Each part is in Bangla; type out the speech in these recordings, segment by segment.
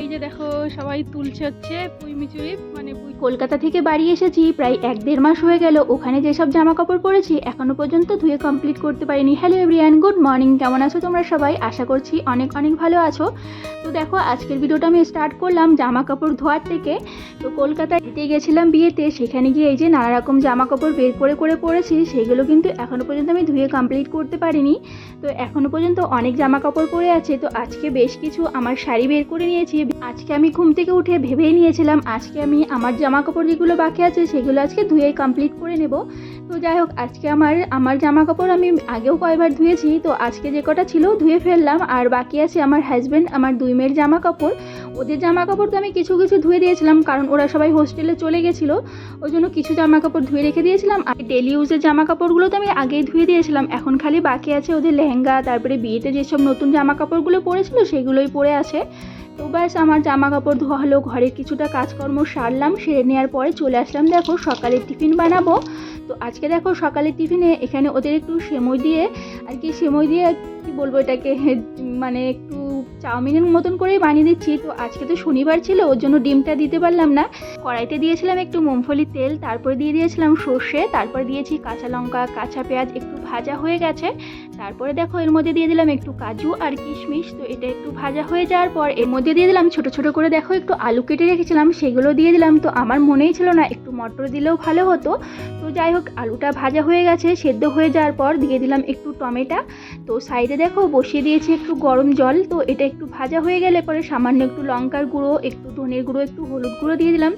এই যে দেখো সবাই তুলছে হচ্ছে পুঁই মিচুরি, মানে কলকাতা থেকে বাড়ি এসেছি প্রায় 1-1.5 মাস হয়ে গেল। ওখানে যেসব জামা কাপড় পরেছি এখনো পর্যন্ত ধুয়ে কমপ্লিট করতে পারিনি। Hello everyone, good morning. কেমন আছো তোমরা সবাই? আশা করছি অনেক অনেক ভালো আছো। তো দেখো আজকের ভিডিওটা আমি স্টার্ট করলাম জামা কাপড় ধোয়ার থেকে। তো কলকাতায় গেছিলাম বিয়েতে, সেখানে গিয়ে এই যে নানা রকম জামা কাপড় বের করে করে পরেছি, সেগুলো কিন্তু এখনো পর্যন্ত আমি ধুয়ে কমপ্লিট করতে পারিনি। তো এখনো পর্যন্ত অনেক জামা কাপড় পরে আছে। তো আজকে বেশ কিছু আমার শাড়ি বের করে নিয়েছি। আজকে আমি ঘুম থেকে উঠে ভেবেই নিয়েছিলাম আজকে আমি আমার জামা কাপড় যেগুলো বাকি আছে সেগুলো আজকে ধুয়ে কমপ্লিট করে নেব। তো যাই হোক, আজকে আমার জামা কাপড় আমি আগেও কয়েকবার ধুয়েছি, তো আজকে যে কটা ছিল ধুয়ে ফেললাম। আর বাকি আছে আমার হাজব্যান্ড, আমার 2 মেয়ের জামা কাপড়। ওদের জামা কাপড় তো আমি কিছু কিছু ধুয়ে দিয়েছিলাম, কারণ ওরা সবাই হোস্টেলে চলে গেছিলো, ওই জন্য কিছু জামা কাপড় ধুয়ে রেখে দিয়েছিলাম। আর ডেলি ইউজের জামা কাপড়গুলো তো আমি আগেই ধুয়ে দিয়েছিলাম। এখন খালি বাকি আছে ওদের লেহেঙ্গা, তারপরে বিয়েতে যেসব নতুন জামা কাপড়গুলো পরেছিল সেগুলোই পরে আছে। তো ব্যাস আমার জামা কাপড় ধোয়া হলো, ঘরের কিছুটা কাজকর্ম সারলাম, সেরে নেওয়ার পরে চলে আসলাম দেখো সকালের টিফিন বানাবো। তো আজকে দেখো সকালের টিফিনে এখানে ওদের একটু সেমই দিয়ে কি বলবো এটাকে, মানে একটু চাউমিনের মতন করেই বানিয়ে দিচ্ছি। তো আজকে তো শনিবার ছিল, ওর জন্য ডিমটা দিতে পারলাম না। কড়াইতে দিয়েছিলাম একটু মুংফলি তেল, তারপরে দিয়ে দিয়েছিলাম সর্ষে, তারপরে দিয়েছি কাঁচা লঙ্কা, কাঁচা পেঁয়াজ, একটু ভাজা হয়ে গেছে। তারপরে দেখো এর মধ্যে দিয়ে দিলাম একটু কাজু আর কিশমিশ। তো এটা একটু ভাজা হয়ে যাওয়ার পর এর মধ্যে দিয়ে দিলাম ছোট ছোট করে দেখো একটু আলু কেটে রেখেছিলাম, সেগুলো দিয়ে দিলাম। তো আমার মনেই ছিল না একটু মটর দিলেও ভালো হতো। তো যাই হোক, আলুটা ভাজা হয়ে গেছে, সেদ্ধ হয়ে যাওয়ার পর দিয়ে দিলাম একটু টমেটো। তো সাইডে দেখো বসিয়ে দিয়েছি একটু গরম জল। তো এটা একটু ভাজা হয়ে গেলে পরে সামান্য একটু লঙ্কার গুঁড়ো, একটু ধনের গুঁড়ো, একটু হলুদ গুঁড়ো দিয়ে দিলাম,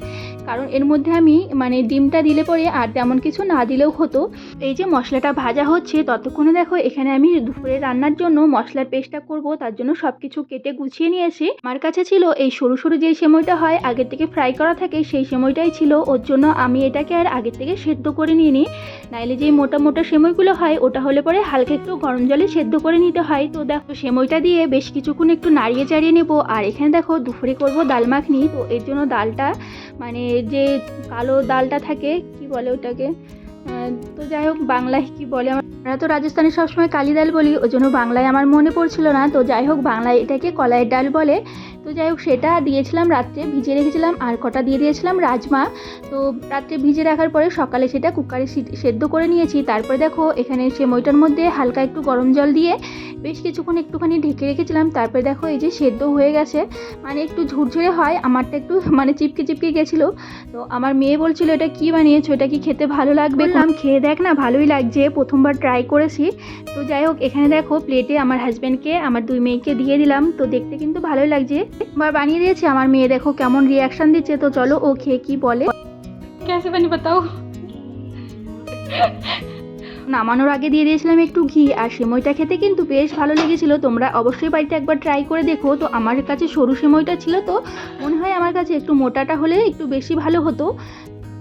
কারণ এর মধ্যে আমি মানে ডিমটা দিলে পরে আর তেমন কিছু না দিলেও হতো। এই যে মশলাটা ভাজা হচ্ছে ততক্ষণে দেখো এখানে আমি দুপুরে রান্নার জন্য মশলার পেস্টটা করব, তার জন্য সব কিছু কেটে গুছিয়ে নিয়েছি। আমার কাছে ছিল এই সরু সরু যে সেমইটা হয় আগের থেকে ফ্রাই করা থাকে, সেই সেমইটাই ছিল, ওর জন্য আমি এটাকে আর আগের থেকে সেদ্ধ করে নিয়ে নিই। নাইলে যেই মোটা মোটা সেমইগুলো হয় ওটা হলে পরে হালকা একটু গরম জলে সেদ্ধ করে নিতে হয়। তো দেখো সেমইটা দিয়ে বেশ কিছুক্ষণ একটু নাড়িয়ে চাড়িয়ে নেবো। আর এখানে দেখো দুপুরে করব ডাল মাখনি। তো এর জন্য ডালটা, মানে যে কালো ডালটা থাকে, কি বলে ওটাকে, তো যাই হোক বাংলায় কি বলে, আমরা তো রাজস্থানে সবসময় কালি ডাল বলি, ওই জন্য বাংলায় আমার মনে পড়ছিল না। তো যাই হোক বাংলায় এটাকে কলাইয়ের ডাল বলে। তো যাই হোক সেটা দিয়েছিলাম, রাত্রে ভিজিয়ে রেখেছিলাম। আর কটা দিয়ে দিয়েছিলাম রাজমা। তো রাত্রে ভিজে রাখার পরে সকালে সেটা কুকারে সেদ্ধ করে নিয়েছি। তারপরে দেখো এখানে সেমইটার মধ্যে হালকা একটু গরম জল দিয়ে বেশ কিছুক্ষণ একটুখানি ঢেকে রেখেছিলাম। তারপরে দেখো এই যে সেদ্ধ হয়ে গেছে, মানে একটু ঝুরঝুরে হয়, আমারটা একটু মানে চিপকে চিপকে গেছিলো। তো আমার মেয়ে বলছিল এটা কি বানিয়েছো, এটা কি খেতে ভালো লাগবে? খেয়ে দেখ না, ভালোই লাগছে, প্রথমবার ট্রাই করেছি। তো যাই হোক এখানে দেখো প্লেটে আমার হাজব্যান্ডকে, আমার 2 মেয়েকে দিয়ে দিলাম। তো দেখতে কিন্তু ভালোই লাগছে, একবার বানিয়ে দিয়েছি। আমার মেয়ে দেখো কেমন রিয়াকশন দিচ্ছে। তো চলো ও খেয়ে কি বলে। कैसे बनी बताओ। নামানোর আগে দিয়ে দিয়েছিলাম একটু ঘি, আর সেমইটা খেতে কিন্তু বেশ ভালো লেগেছিল। তোমরা অবশ্যই বাড়িতে একবার ট্রাই করে দেখো। তো আমার কাছে সরু সেমইটা ছিল, তো মনে হয় আমার কাছে একটু মোটাটা হলে একটু বেশি ভালো হতো।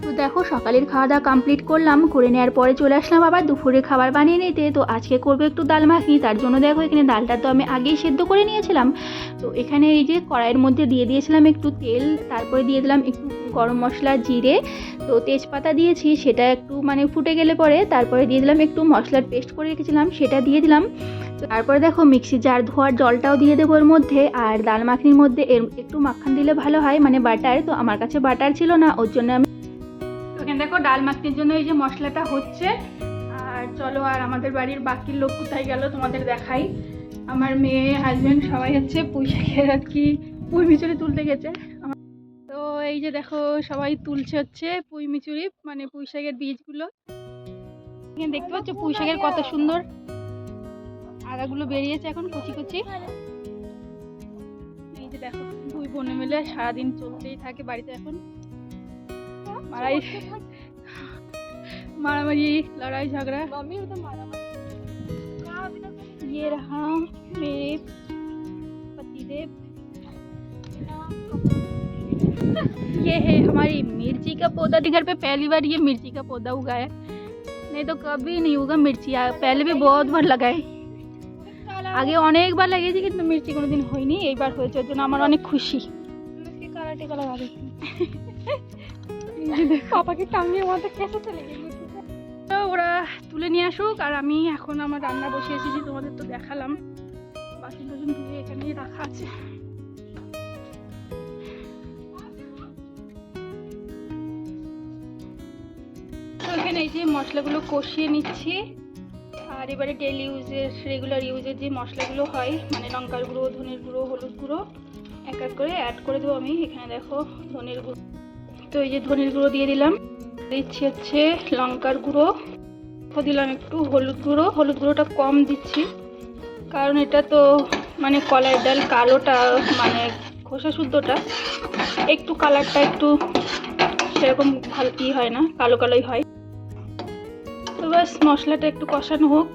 তো দেখো সকালের খাওয়া দাওয়া কমপ্লিট করলাম, করে নেওয়ার পরে চলে আসলাম আবার দুপুরে খাবার বানিয়ে নিতে। তো আজকে করবো একটু ডাল মাখনি, তার জন্য দেখো এখানে ডালটা তো আমি আগেই সেদ্ধ করে নিয়েছিলাম। তো এখানে এই যে কড়াইয়ের মধ্যে দিয়ে দিয়েছিলাম একটু তেল, তারপরে দিয়ে দিলাম একটু গরম মশলা, জিরে, তো তেজপাতা দিয়েছি, সেটা একটু মানে ফুটে গেলে পরে তারপরে দিয়ে দিলাম একটু মশলার পেস্ট করে রেখেছিলাম, সেটা দিয়ে দিলাম। তারপরে দেখো মিক্সি জার ধোয়ার জলটাও দিয়ে দেবো এর মধ্যে। আর ডাল মাখনির মধ্যে এর একটু মাখন দিলে ভালো হয়, মানে বাটার। তো আমার কাছে বাটার ছিল না, ওর জন্য আমি এখানে দেখো ডাল মাখনির জন্য এই যে মশলাটা হচ্ছে। আর চলো, আর আমাদের বাড়ির বাকি লোক কোথায় গেল তোমাদের দেখাই। আমার মেয়ে, হাজব্যান্ড সবাই হচ্ছে পুঁই শাকের আর কি পুঁই মিচুরি তুলতে গেছে। তো এই যে দেখো সবাই তুলছে হচ্ছে পুঁই মিচুরি, মানে পুঁই শাকের বীজগুলো। এখানে দেখতে পাচ্ছ পুঁই শাকের কত সুন্দর আগাগুলো বেরিয়েছে এখন কচি কচি। এই যে দেখো 2 বোনে মিলে সারাদিন চলতেই থাকে বাড়িতে এখন, मारामारी लड़ाई झगड़ा। ये रहा मेरे पतिदेव, ये है हमारी मिर्ची का पौधा। घर पे पहली बार ये मिर्ची का पौधा उगाया, नहीं तो कभी नहीं उगा मिर्ची। पहले भी बहुत बार लगाए, आगे अनेक बार লাগিয়েছি কিন্তু মির্চি কোনোদিন হয়নি, এইবার হয়েছে, ওর জন্য আমার অনেক খুশি। কারাটেকা লাগা দিচ্ছি পাপাকে টাঙিয়ে মাথা কেসে চলে গেছে। ওরা তুলে নিয়ে আসুক, আর আমি এখন আমার রান্না বসিয়েছি, যে তোমাদের তো দেখালাম। বাসন টাসন ধুয়ে এখানেই রাখা আছে। দেখেন এই যে মশলাগুলো কষিয়ে নিচ্ছি। আর এবারে ডেলি ইউজের রেগুলার ইউজের যে মশলাগুলো হয় মানে লঙ্কার গুঁড়ো, ধনের গুঁড়ো, হলুদ গুঁড়ো এক এক করে অ্যাড করে দেবো আমি। এখানে দেখো ধনের গুঁড়ো, তো এই যে ধনের গুঁড়ো দিয়ে দিলাম, দিচ্ছি হচ্ছে লঙ্কার গুঁড়ো, দিলাম একটু হলুদ গুঁড়ো। হলুদ গুঁড়োটা কম দিচ্ছি কারণ এটা তো মানে কলাই ডাল কালোটা মানে খোসা শুদ্ধটা একটু কালারটা একটু সেরকম ভালো হয় না, কালো কালোই হয়। তো বাস মশলাটা একটু কষানো হোক।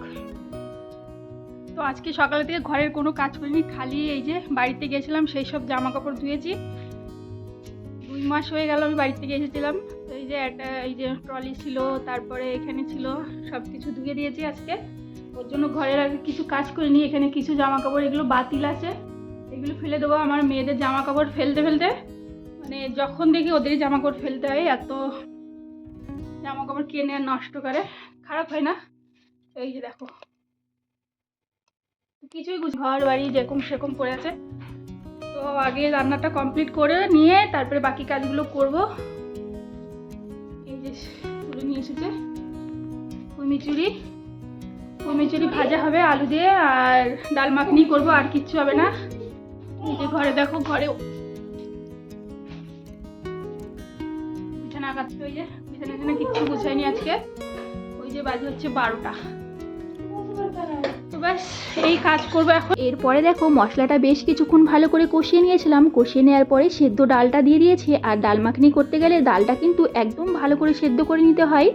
তো আজকে সকাল থেকে ঘরের কোনো কাজ করিনি, খালি এই যে বাড়িতে গেছিলাম, সেই সব জামা কাপড় ধুয়েছি। 2 মাস হয়ে গেল আমি বাড়ি থেকে এসেছিলাম। তো এই যে একটা এই যে ট্রলি ছিল, তারপরে এখানে ছিল, সব কিছু ধুয়ে দিয়েছি আজকে। ওর জন্য ঘরের আগে কিছু কাজ করিনি। এখানে কিছু জামা কাপড় এগুলো বাতিল আছে, এগুলো ফেলে দেবো। আমার মেয়েদের জামা কাপড় ফেলতে ফেলতে মানে যখন দেখি ওদেরই জামা কাপড় ফেলতে হয়, এত জামা কাপড় কিনে আর নষ্ট করে, খারাপ হয় না? এই যে দেখো কিছুই ঘর বাড়ি যেরকম সেরকম পড়ে আছে। তো আগে রান্নাটা কমপ্লিট করে নিয়ে তারপরে বাকি কাজগুলো করব। এই যে তুলে নিয়ে এসেছে কুমিচুরি ভাজা হবে আলু দিয়ে, আর ডাল মাখনি করব, আর কিচ্ছু হবে না। এই যে ঘরে দেখো, ঘরে বিছানা কাটতে, ওই যে বিছানা কিচ্ছু গুছাইনি আজকে। ওই যে বাজে হচ্ছে 12টা। তো ব্যাস এই কাজ করবো এখন। এরপরে দেখো মশলাটা বেশ কিছুক্ষণ ভালো করে কষিয়ে নিয়েছিলাম। কষিয়ে নেওয়ার পরে সেদ্ধ ডালটা দিয়ে দিয়েছি। আর ডাল মাখনি করতে গেলে ডালটা কিন্তু একদম ভালো করে সেদ্ধ করে নিতে হয়।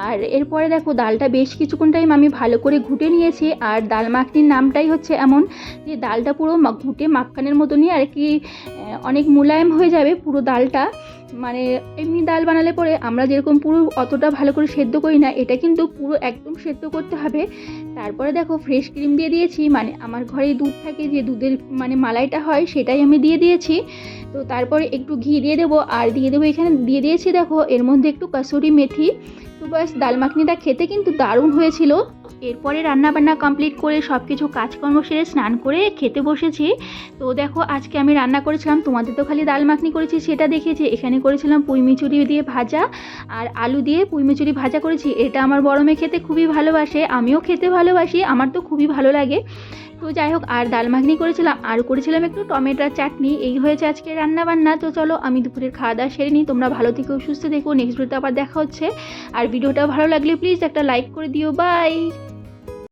আর এরপরে দেখো ডালটা বেশ কিছুক্ষণ টাইম আমি ভালো করে ঘুটে নিয়েছি। আর ডাল মাখনির নামটাই হচ্ছে এমন যে ডালটা পুরো ঘুটে মাখখানের মতনই আর কি, অনেক মোলায়েম হয়ে যাবে পুরো ডালটা। মানে এমনি ডাল বানালে পরে আমরা যেরকম পুরো অতটা ভালো করে সেদ্ধ করি না, এটা কিন্তু পুরো একদম সেদ্ধ করতে হবে। তারপরে দেখো ফ্রেশ ক্রিম দিয়ে দিয়েছি, মানে আমার ঘরে দুধ থাকে, যে দুধের মানে মালাইটা হয় সেটাই আমি দিয়ে দিয়েছি। তো তারপরে একটু ঘি দিয়ে দেবো, আর দিয়ে দেবো এখানে দিয়ে দিয়েছি দেখো এর মধ্যে একটু কাসুরি মেথি। তো ব্যাস ডাল মাখনিটা খেতে কিন্তু দারুণ হয়েছিল। এরপরে রান্নাবান্না কমপ্লিট করে সব কিছু কাজকর্ম সেরে স্নান করে খেতে বসেছি। তো দেখো আজকে আমি রান্না করেছিলাম, তোমাদের তো খালি ডাল মাখনি করেছি সেটা দেখেছি, এখানে করেছিলাম পুঁইমিচুরি দিয়ে ভাজা আর আলু দিয়ে পুঁইমিচুরি ভাজা করেছি। এটা আমার বড় মেয়ে খেতে খুবই ভালোবাসে, আমিও খেতে ভালোবাসি, আমার তো খুবই ভালো লাগে। তো যাই হোক, আর ডাল মাখনি করেছিলাম, আর করেছিলাম একটু টমেটোর চাটনি। এই হয়েছে আজকে রান্নাবান্না। তো চলো আমি দুপুরের খাওয়া দাওয়া সেরে নিই। তোমরা ভালো থেকো, সুস্থ থেকো, নেক্সট ভিডিওতে আবার দেখা হচ্ছে। আর ভিডিওটা ভালো লাগলে প্লিজ একটা লাইক করে দিও। বাই।